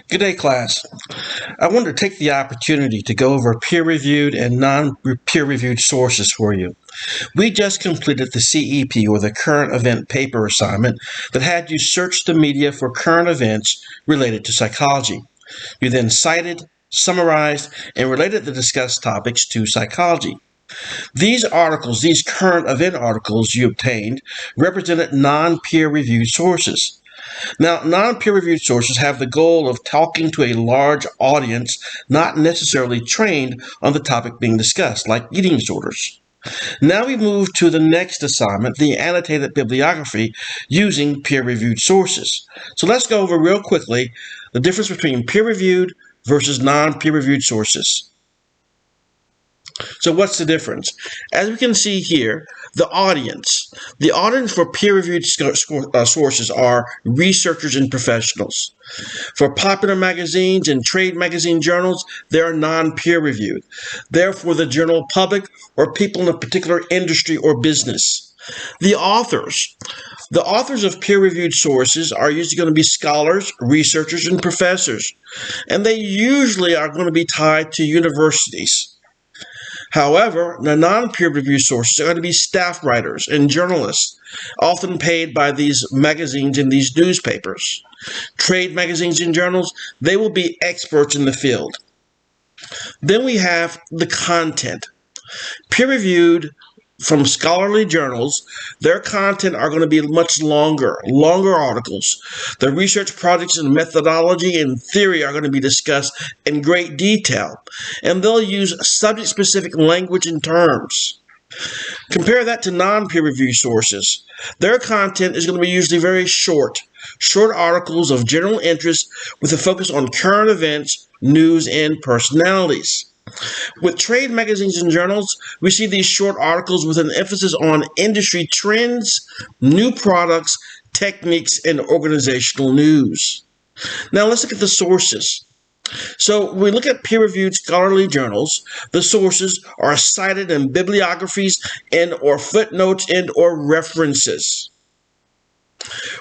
Good day, class. I wanted to take the opportunity to go over peer-reviewed and non-peer-reviewed sources for you. We just completed the CEP, or the Current Event Paper assignment, that had you search the media for current events related to psychology. You then cited, summarized, and related the discussed topics to psychology. These articles, these current event articles you obtained, represented non-peer-reviewed sources. Now, non-peer-reviewed sources have the goal of talking to a large audience not necessarily trained on the topic being discussed, like eating disorders. Now we move to the next assignment, the annotated bibliography using peer-reviewed sources. So let's go over real quickly the difference between peer-reviewed versus non-peer-reviewed sources. So what's the difference? As we can see here, the audience for peer-reviewed sources are researchers and professionals. For popular magazines and trade magazine journals, they are non-peer-reviewed. They're for the general public or people in a particular industry or business. The authors of peer-reviewed sources are usually going to be scholars, researchers, and professors, and they usually are going to be tied to universities. However, the non-peer-reviewed sources are going to be staff writers and journalists, often paid by these magazines and these newspapers. Trade magazines and journals, they will be experts in the field. Then we have the content. Peer-reviewed from scholarly journals, their content are going to be much longer articles. The research projects and methodology and theory are going to be discussed in great detail, and they'll use subject-specific language and terms. Compare that to non-peer-reviewed sources. Their content is going to be usually very short articles of general interest with a focus on current events, news, and personalities. With trade magazines and journals, we see these short articles with an emphasis on industry trends, new products, techniques, and organizational news. Now let's look at the sources. So when we look at peer-reviewed scholarly journals, the sources are cited in bibliographies and or footnotes and or references.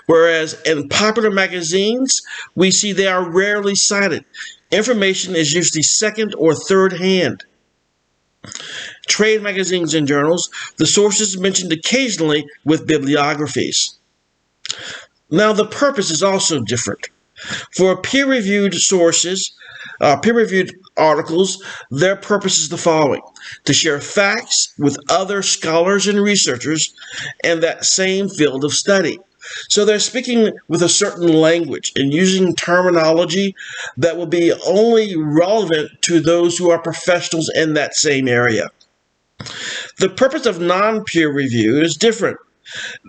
Whereas in popular magazines, we see they are rarely cited. Information is usually second or third hand. Trade magazines and journals, the sources mentioned occasionally with bibliographies. Now the purpose is also different. For peer-reviewed sources, peer-reviewed articles, their purpose is the following: to share facts with other scholars and researchers in that same field of study. So they're speaking with a certain language and using terminology that will be only relevant to those who are professionals in that same area. The purpose of non-peer review is different.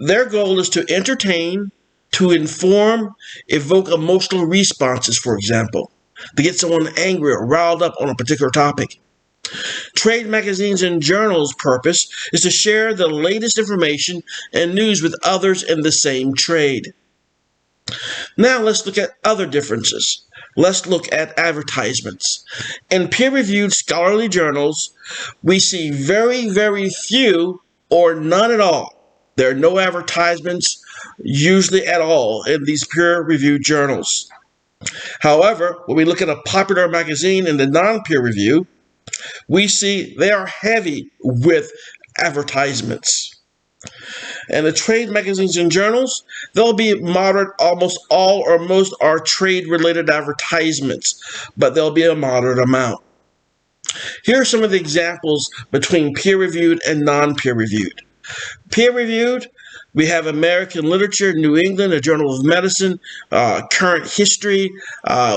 Their goal is to entertain, to inform, evoke emotional responses, for example, to get someone angry or riled up on a particular topic. Trade magazines and journals' purpose is to share the latest information and news with others in the same trade. Now let's look at other differences. Let's look at advertisements. In peer-reviewed scholarly journals, we see very, very few or none at all. There are no advertisements usually at all in these peer-reviewed journals. However, when we look at a popular magazine in the non-peer review, we see they are heavy with advertisements. And the trade magazines and journals, they'll be moderate. Almost all or most are trade-related advertisements, but they'll be a moderate amount. Here are some of the examples between peer-reviewed and non-peer-reviewed. Peer-reviewed, we have American Literature, New England, a Journal of Medicine, Current History.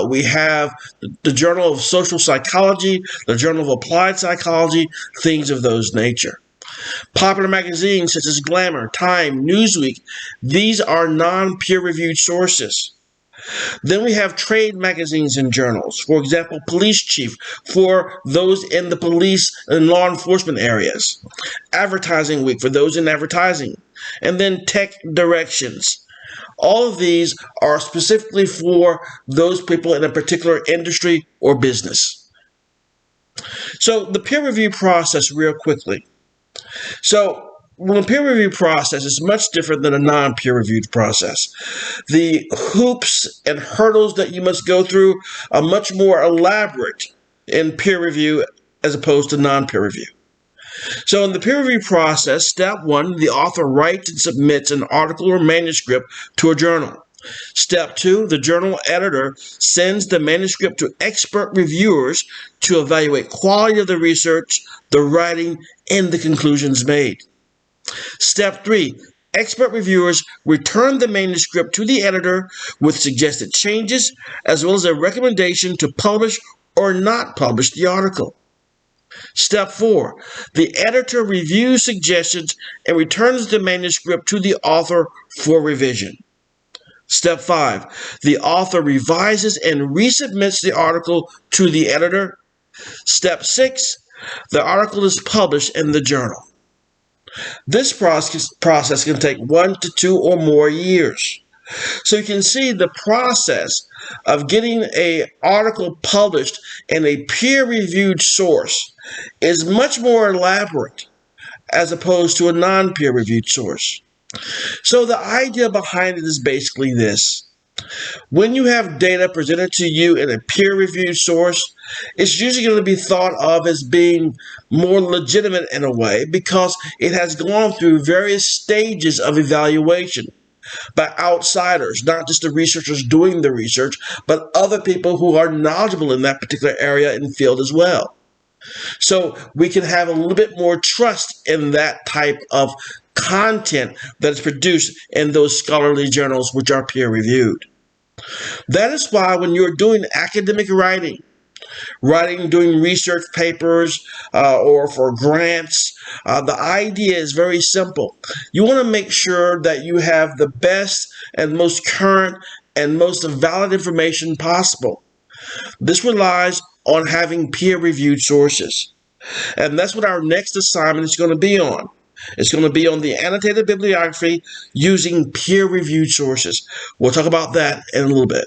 We have the Journal of Social Psychology, the Journal of Applied Psychology, things of those nature. Popular magazines such as Glamour, Time, Newsweek, these are non-peer-reviewed sources. Then we have trade magazines and journals. For example, Police Chief for those in the police and law enforcement areas. Advertising Week for those in advertising. And then Tech Directions. All of these are specifically for those people in a particular industry or business. So the peer review process real quickly. So Well, a peer review process is much different than a non-peer reviewed process. The hoops and hurdles that you must go through are much more elaborate in peer review as opposed to non-peer review. So in the peer review process, step 1, the author writes and submits an article or manuscript to a journal. Step 2, the journal editor sends the manuscript to expert reviewers to evaluate quality of the research, the writing, and the conclusions made. Step 3, expert reviewers return the manuscript to the editor with suggested changes as well as a recommendation to publish or not publish the article. Step 4, the editor reviews suggestions and returns the manuscript to the author for revision. Step 5, the author revises and resubmits the article to the editor. Step 6, the article is published in the journal. This process can take 1 to 2 or more years. So you can see the process of getting an article published in a peer-reviewed source is much more elaborate as opposed to a non-peer-reviewed source. So the idea behind it is basically this. When you have data presented to you in a peer-reviewed source, it's usually going to be thought of as being more legitimate in a way because it has gone through various stages of evaluation by outsiders, not just the researchers doing the research, but other people who are knowledgeable in that particular area and field as well. So we can have a little bit more trust in that type of content that is produced in those scholarly journals which are peer-reviewed. That is why when you're doing academic writing, doing research papers or for grants, the idea is very simple. You want to make sure that you have the best and most current and most valid information possible. This relies on having peer-reviewed sources. And that's what our next assignment is going to be on. It's going to be on the annotated bibliography using peer-reviewed sources. We'll talk about that in a little bit.